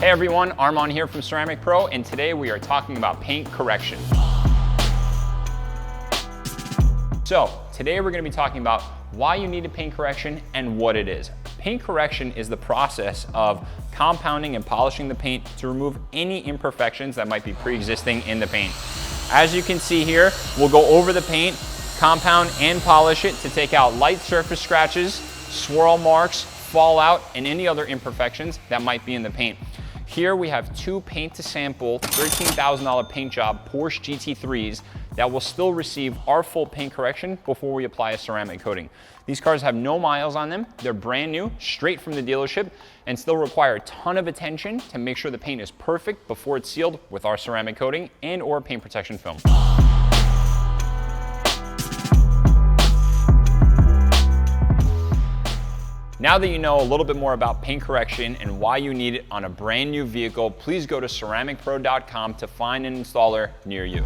Hey everyone, Armand here from Ceramic Pro, and today we are talking about paint correction. So today we're going to be talking about why you need a paint correction and what it is. Paint correction is the process of compounding and polishing the paint to remove any imperfections that might be pre-existing in the paint. As you can see here, we'll go over the paint, compound and polish it to take out light surface scratches, swirl marks, fallout, and any other imperfections that might be in the paint. Here we have two paint to sample $13,000 paint job Porsche GT3s that will still receive our full paint correction before we apply a ceramic coating. These cars have no miles on them, they're brand new, straight from the dealership, and still require a ton of attention to make sure the paint is perfect before it's sealed with our ceramic coating and or paint protection film. Now that you know a little bit more about paint correction and why you need it on a brand new vehicle, please go to ceramicpro.com to find an installer near you.